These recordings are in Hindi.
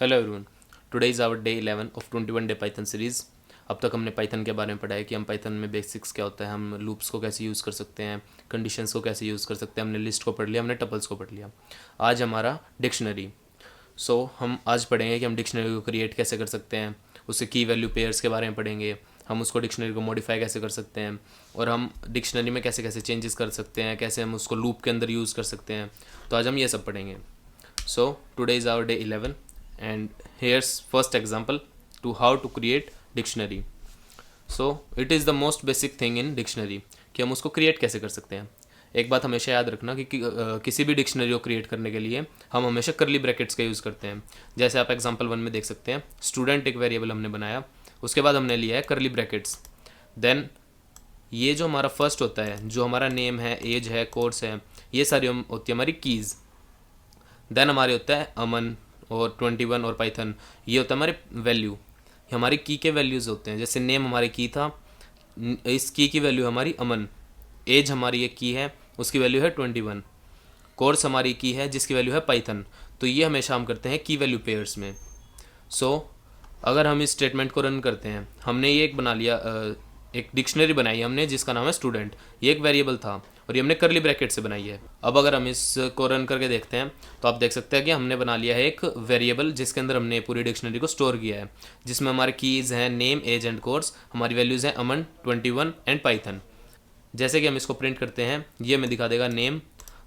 Hello everyone, today is our day 11 of 21 day Python series. अब तक हमने पाइथन के बारे में पढ़ा है कि हम पाइथन में बेसिक्स क्या होता है, हम लूप्स को कैसे यूज़ कर सकते हैं, कंडीशंस को कैसे यूज़ कर सकते हैं। हमने लिस्ट को पढ़ लिया, हमने टपल्स को पढ़ लिया। आज हमारा डिक्शनरी। हम आज पढ़ेंगे कि हम डिक्शनरी को क्रिएट कैसे कर सकते हैं, उसके की वैल्यू पेयर्स के बारे में पढ़ेंगे, हम उसको डिक्शनरी को मॉडिफाई कैसे कर सकते हैं, और हम डिक्शनरी में कैसे कैसे चेंजेस कर सकते हैं, कैसे हम उसको लूप के अंदर यूज़ कर सकते हैं। तो आज हम ये सब पढ़ेंगे। So today is our day 11 and here's first example to how to create dictionary. So it is the most basic thing in dictionary कि हम उसको create कैसे कर सकते हैं। एक बात हमेशा याद रखना कि किसी भी डिक्शनरी को क्रिएट करने के लिए हम हमेशा करली ब्रैकेट्स का यूज़ करते हैं। जैसे आप एग्जांपल 1 में देख सकते हैं, स्टूडेंट एक वेरिएबल हमने बनाया, उसके बाद हमने लिया है करली ब्रैकेट्स। देन ये जो हमारा फर्स्ट होता है, जो हमारा नेम है, एज है, कोर्स है, ये सारी होती है हमारी कीज़। देन हमारे होता है अमन और 21 और पाइथन, ये होता है हमारे वैल्यू, हमारी की के वैल्यूज़ होते हैं। जैसे नेम हमारे की था, इस की वैल्यू हमारी अमन, एज हमारी एक की है, उसकी वैल्यू है 21, कोर्स हमारी की है जिसकी वैल्यू है पाइथन। तो ये हमेशा हम करते हैं की वैल्यू पेयर्स में। अगर हम इस स्टेटमेंट को रन करते हैं, हमने ये एक बना लिया, एक डिक्शनरी बनाई हमने जिसका नाम है स्टूडेंट। ये एक वेरिएबल था और ये हमने करली ब्रैकेट से बनाई है। अब अगर हम इसको रन करके देखते हैं तो आप देख सकते हैं कि हमने बना लिया है एक वेरिएबल जिसके अंदर हमने पूरी डिक्शनरी को स्टोर किया है, जिसमें हमारे कीज़ हैं नेम, एज एंड कोर्स, हमारी वैल्यूज़ हैं अमन, 21 एंड पाइथन। जैसे कि हम इसको प्रिंट करते हैं, ये हमें दिखा देगा नेम,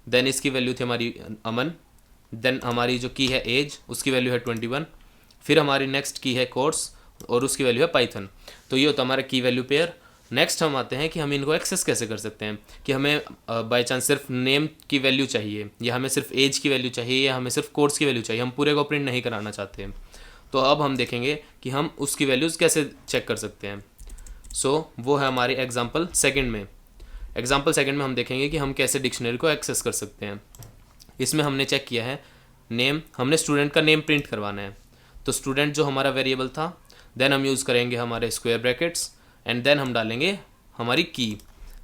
देन इसकी वैल्यू थी हमारी अमन, देन हमारी जो की है एज, उसकी वैल्यू है 21, फिर हमारी नेक्स्ट की है कोर्स और उसकी वैल्यू है पाइथन। तो ये होता है हमारा की वैल्यू पेयर। नेक्स्ट हम आते हैं कि हम इनको एक्सेस कैसे कर सकते हैं, कि हमें बाय चांस सिर्फ नेम की वैल्यू चाहिए, या हमें सिर्फ एज की वैल्यू चाहिए, या हमें सिर्फ कोर्स की वैल्यू चाहिए, हम पूरे को प्रिंट नहीं कराना चाहते। तो अब हम देखेंगे कि हम उसकी वैल्यूज़ कैसे चेक कर सकते हैं। वो है हमारी एग्जाम्पल सेकेंड में। एग्जाम्पल सेकेंड में हम देखेंगे कि हम कैसे डिक्शनरी को एक्सेस कर सकते हैं। इसमें हमने चेक किया है नेम, हमने स्टूडेंट का नेम प्रिंट करवाना है। तो स्टूडेंट जो हमारा वेरिएबल था, देन हम यूज़ करेंगे हमारे स्क्वायर ब्रैकेट्स, एंड देन हम डालेंगे हमारी की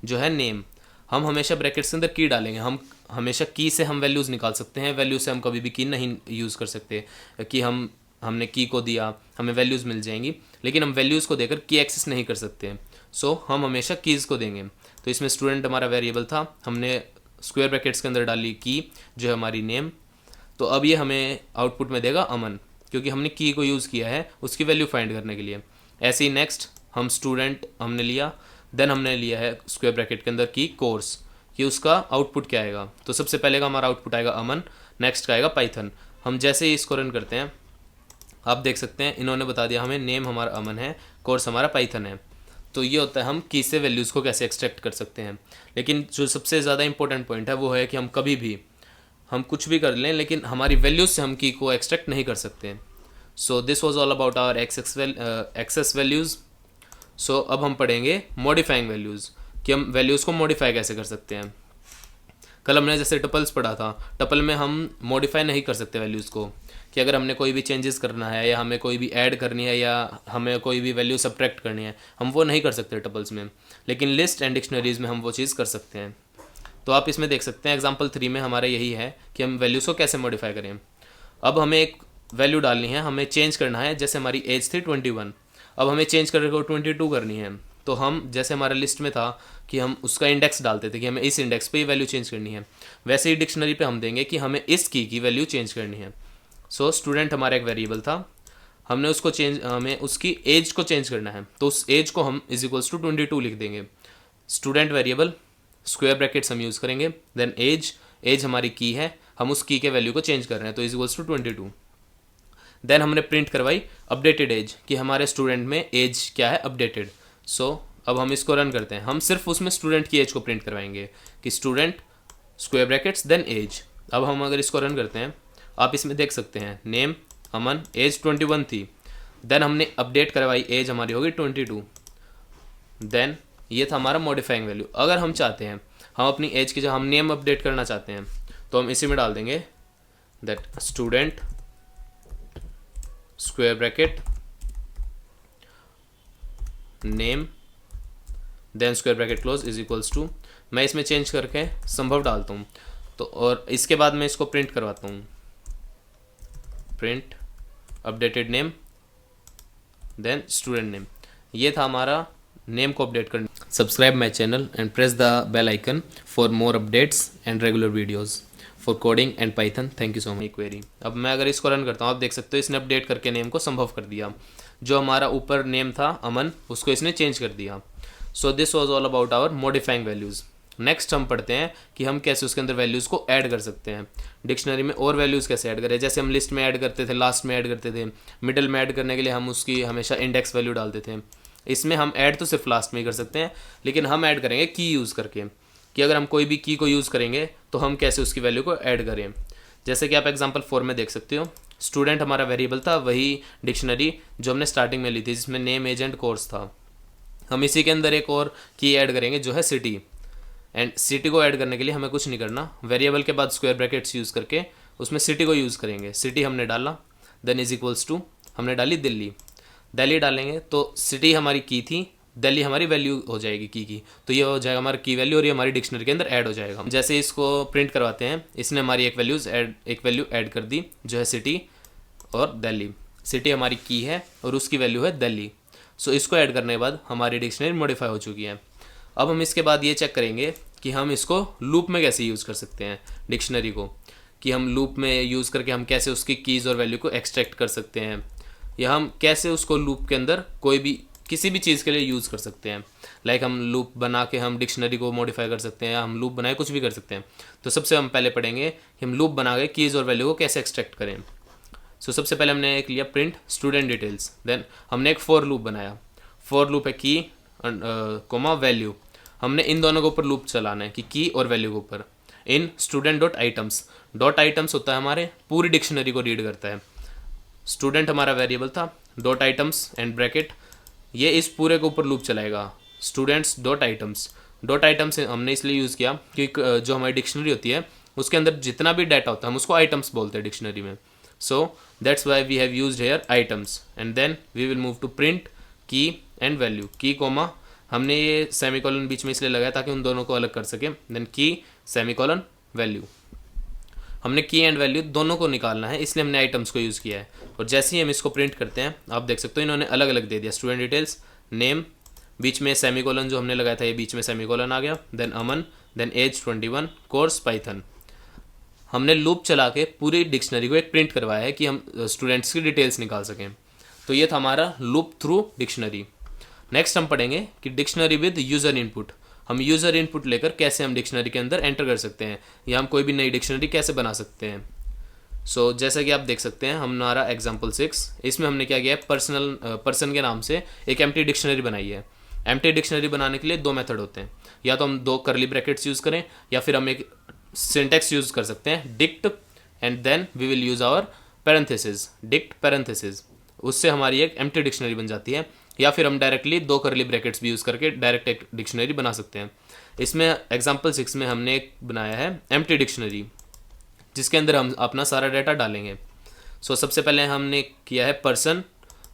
जो है नेम। हम हमेशा ब्रैकेट्स के अंदर की डालेंगे। हम हमेशा की से हम वैल्यूज़ निकाल सकते हैं, वैल्यू से हम कभी भी की नहीं यूज़ कर सकते कि हमने की को दिया हमें वैल्यूज़ मिल जाएंगी, लेकिन हम वैल्यूज़ को देकर की एक्सेस नहीं कर सकते। हम हमेशा कीज़ को देंगे। तो इसमें स्टूडेंट हमारा वेरिएबल था, हमने स्क्वायर ब्रैकेट्स के अंदर डाली की जो है हमारी नेम। तो अब ये हमें आउटपुट में देगा अमन, क्योंकि हमने की को यूज़ किया है उसकी वैल्यू फाइंड करने के लिए। ऐसे ही नेक्स्ट हम स्टूडेंट हमने लिया, देन हमने लिया है स्क्वायर ब्रैकेट के अंदर की कोर्स, कि उसका आउटपुट क्या आएगा। तो सबसे पहले का हमारा आउटपुट आएगा अमन, नेक्स्ट का आएगा पाइथन। हम जैसे ही इसको रन करते हैं, आप देख सकते हैं इन्होंने बता दिया हमें नेम हमारा अमन है, कोर्स हमारा पाइथन है। तो ये होता है हम की से वैल्यूज़ को कैसे एक्सट्रैक्ट कर सकते हैं। लेकिन जो सबसे ज़्यादा इंपॉर्टेंट पॉइंट है वो है कि हम कभी भी हम कुछ भी कर लें, लेकिन हमारी वैल्यूज़ से हम की को एक्सट्रैक्ट नहीं कर सकते। This was all about our access values. अब हम पढ़ेंगे मॉडिफाइंग वैल्यूज़, कि हम वैल्यूज़ को मॉडिफाई कैसे कर सकते हैं। कल हमने जैसे टपल्स पढ़ा था, टपल में हम मॉडिफाई नहीं कर सकते वैल्यूज़ को, कि अगर हमने कोई भी चेंजेस करना है, या हमें कोई भी ऐड करनी है, या हमें कोई भी वैल्यू सब्ट्रैक्ट करनी है, हम वो नहीं कर सकते टपल्स में। लेकिन लिस्ट एंड डिक्शनरीज़ में हम वो चीज़ कर सकते हैं। तो आप इसमें देख सकते हैं एग्जाम्पल 3 में हमारा यही है कि हम वैल्यूज़ को कैसे मॉडिफाई करें। अब हमें एक वैल्यू डालनी है, हमें चेंज करना है। जैसे हमारी एज थी 21, अब हमें चेंज करके 22 करनी है। तो हम जैसे हमारे लिस्ट में था कि हम उसका इंडेक्स डालते थे कि हमें इस इंडेक्स पे ही वैल्यू चेंज करनी है, वैसे ही डिक्शनरी पे हम देंगे कि हमें इस की वैल्यू चेंज करनी है। स्टूडेंट हमारा एक वेरिएबल था, हमने उसको हमें उसकी एज को चेंज करना है, तो उस एज को हम इज इक्वल्स टू 22 लिख देंगे। स्टूडेंट वेरिएबल, स्क्वायर ब्रैकेट्स हम यूज़ करेंगे, देन एज हमारी की है, हम उस की के वैल्यू को चेंज कर रहे हैं, तो इज इक्वल्स टू 22। देन हमने प्रिंट करवाई अपडेटेड एज, कि हमारे स्टूडेंट में एज क्या है, अपडेटेड। अब हम इसको रन करते हैं, हम सिर्फ उसमें स्टूडेंट की एज को प्रिंट करवाएंगे कि student square brackets then age. अब हम अगर इसको रन करते हैं, आप इसमें देख सकते हैं नेम अमन, एज 21 थी, देन हमने अपडेट करवाई, एज हमारी होगी 22। देन ये था हमारा मॉडिफाइंग वैल्यू। अगर हम चाहते हैं हम अपनी एज की जगह हम नेम अपडेट करना चाहते हैं, तो हम इसी में डाल देंगे that student square bracket name then square bracket close is equals to, मैं इसमें चेंज करके संभव डालता हूँ, तो और इसके बाद मैं इसको प्रिंट करवाता हूँ, print updated name, then student name. ये था हमारा नेम को अपडेट करना। Subscribe my channel and press the bell icon for more updates and regular videos for coding and Python. Thank you so much. Query, अब मैं अगर इसको रन करता हूँ, आप देख सकते हो इसने अपडेट करके नेम को संभव कर दिया। जो हमारा ऊपर नेम था अमन, उसको इसने चेंज कर दिया। So this was all about our modifying values. Next हम पढ़ते हैं कि हम कैसे उसके अंदर वैल्यूज़ को ऐड कर सकते हैं। डिक्शनरी में और वैल्यूज़ कैसे ऐड करें, जैसे हम लिस्ट में ऐड करते थे, लास्ट में ऐड करते थे, मिडल में ऐड करने के लिए हम उसकी हमेशा इंडेक्स वैल्यू डालते थे। इसमें हम ऐड तो सिर्फ लास्ट में ही कर सकते हैं, लेकिन हम ऐड करेंगे की यूज़ करके, कि अगर हम कोई भी की को यूज़ करेंगे तो हम कैसे उसकी वैल्यू को ऐड करें। जैसे कि आप एग्जांपल 4 में देख सकते हो, स्टूडेंट हमारा वेरिएबल था, वही डिक्शनरी जो हमने स्टार्टिंग में ली थी, जिसमें नेम, एज एंड कोर्स था। हम इसी के अंदर एक और की ऐड करेंगे जो है सिटी। एंड सिटी को ऐड करने के लिए हमें कुछ नहीं करना, वेरिएबल के बाद स्क्वायर ब्रैकेट्स यूज़ करके उसमें सिटी को यूज़ करेंगे। सिटी हमने डाला, देन इज इक्वल्स टू हमने डाली दिल्ली। दिल्ली डालेंगे तो सिटी हमारी की थी, दिल्ली हमारी वैल्यू हो जाएगी की, तो ये हो जाएगा हमारा की वैल्यू और ये हमारी डिक्शनरी के अंदर ऐड हो जाएगा। जैसे इसको प्रिंट करवाते हैं, इसने हमारी एक वैल्यू ऐड कर दी जो है सिटी और दिल्ली। सिटी हमारी की है और उसकी वैल्यू है दिल्ली। सो इसको ऐड करने के बाद हमारी डिक्शनरी मॉडिफाई हो चुकी है। अब हम इसके बाद ये चेक करेंगे कि हम इसको लूप में कैसे यूज़ कर सकते हैं डिक्शनरी को, कि हम लूप में यूज़ करके हम कैसे उसकी कीज़ और वैल्यू को एक्सट्रैक्ट कर सकते हैं, या हम कैसे उसको लूप के अंदर कोई भी किसी भी चीज़ के लिए यूज़ कर सकते हैं। लाइक हम लूप बना के हम डिक्शनरी को मॉडिफाई कर सकते हैं, हम लूप बनाए कुछ भी कर सकते हैं। तो सबसे हम पहले पढ़ेंगे कि हम लूप बना के कीज़ और वैल्यू को कैसे एक्सट्रैक्ट करें। सो सबसे पहले हमने एक लिया प्रिंट स्टूडेंट डिटेल्स, देन हमने एक फॉर लूप बनाया। फॉर लूप है की कोमा वैल्यू, हमने इन दोनों के ऊपर लूप चलाना है, कि की और वैल्यू के ऊपर। इन student dot items, dot items होता है हमारे पूरी डिक्शनरी को रीड करता है। स्टूडेंट हमारा वेरिएबल था, डॉट आइटम्स एंड ब्रैकेट, ये इस पूरे के ऊपर लूप चलाएगा। Students dot items, dot items हमने इसलिए यूज़ किया कि जो हमारी डिक्शनरी होती है उसके अंदर जितना भी डाटा होता है हम उसको आइटम्स बोलते हैं डिक्शनरी में। So that's why we have used here items. And then we will move to print key and value. Key comma, हमने ये सेमीकोलन बीच में इसलिए लगाया ताकि उन दोनों को अलग कर सके। देन की सेमीकोलन वैल्यू, हमने की एंड वैल्यू दोनों को निकालना है, इसलिए हमने आइटम्स को यूज़ किया है। और जैसे ही हम इसको प्रिंट करते हैं, आप देख सकते हो इन्होंने अलग अलग दे दिया। स्टूडेंट डिटेल्स, नेम, बीच में सेमीकोलन जो हमने लगाया था ये बीच में सेमीकोलन आ गया, देन अमन, देन एज 21, कोर्स पाइथन। हमने लूप चला के पूरी डिक्शनरी को एक प्रिंट करवाया है कि हम स्टूडेंट्स की डिटेल्स निकाल सकें। तो ये था हमारा लूप थ्रू डिक्शनरी। नेक्स्ट हम पढ़ेंगे कि डिक्शनरी विद यूज़र इनपुट। हम यूज़र इनपुट लेकर कैसे हम डिक्शनरी के अंदर एंटर कर सकते हैं, या हम कोई भी नई डिक्शनरी कैसे बना सकते हैं। सो जैसा कि आप देख सकते हैं हमारा एग्जाम्पल 6, इसमें हमने क्या किया है, पर्सन के नाम से एक एम्प्टी डिक्शनरी बनाई है। एम्प्टी डिक्शनरी बनाने के लिए दो मेथड होते हैं, या तो हम दो करली ब्रैकेट्स यूज़ करें, या फिर हम एक सिंटेक्स यूज़ कर सकते हैं, dict and then we will use our parenthesis, dict parenthesis. उससे हमारी एक एम्प्टी डिक्शनरी बन जाती है। या फिर हम डायरेक्टली दो करली ब्रैकेट्स भी यूज़ करके डायरेक्ट एक डिक्शनरी बना सकते हैं। इसमें एग्जाम्पल 6 में हमने एक बनाया है एम्प्टी डिक्शनरी, जिसके अंदर हम अपना सारा डाटा डालेंगे। सो सबसे पहले हमने किया है person,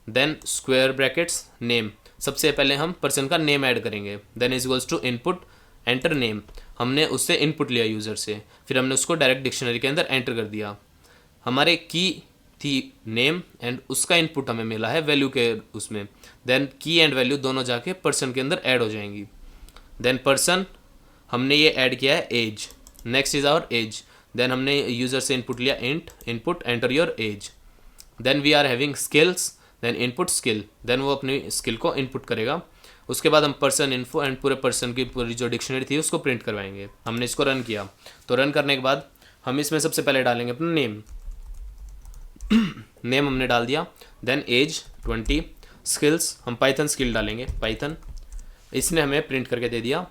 then square brackets name. सबसे पहले हम पर्सन का नेम ऐड करेंगे, then is equals to input enter name. हमने उससे इनपुट लिया यूज़र से, फिर हमने उसको डायरेक्ट डिक्शनरी के अंदर एंटर कर दिया। हमारे की थी नेम एंड उसका इनपुट हमें मिला है वैल्यू के उसमें। देन की एंड वैल्यू दोनों जाके पर्सन के अंदर ऐड हो जाएंगी। देन पर्सन हमने ये ऐड किया है age, next is our age. Then हमने यूज़र से इनपुट लिया int input enter your age. Then we are having skills, then input skill, देन वो अपनी स्किल को इनपुट करेगा। उसके बाद हम पर्सन इन्फो एंड पूरे पर्सन की पूरी जो डिक्शनरी थी उसको प्रिंट करवाएंगे। हमने इसको रन किया, तो रन करने के बाद हम इसमें सबसे पहले डालेंगे अपना नेम। नेम हमने डाल दिया, देन एज 20, स्किल्स हम पाइथन स्किल डालेंगे पाइथन। इसने हमें प्रिंट करके दे दिया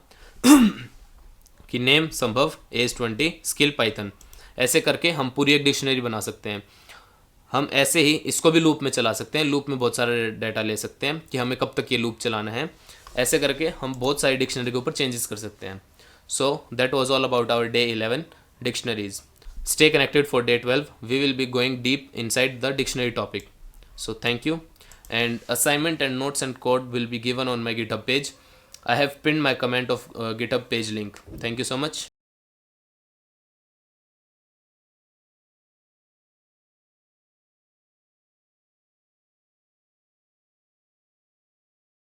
कि नेम संभव, एज 20, स्किल पाइथन। ऐसे करके हम पूरी एक डिक्शनरी बना सकते हैं। हम ऐसे ही इसको भी लूप में चला सकते हैं, लूप में बहुत सारा डाटा ले सकते हैं कि हमें कब तक ये लूप चलाना है। ऐसे करके हम बहुत सारी डिक्शनरी के ऊपर चेंजेस कर सकते हैं। So that was all about our day 11 dictionaries. Stay connected for day 12. We will be going deep inside the dictionary topic. So thank you. And assignment and notes and code will be given on my GitHub page. I have pinned my comment of GitHub page link. Thank you so much.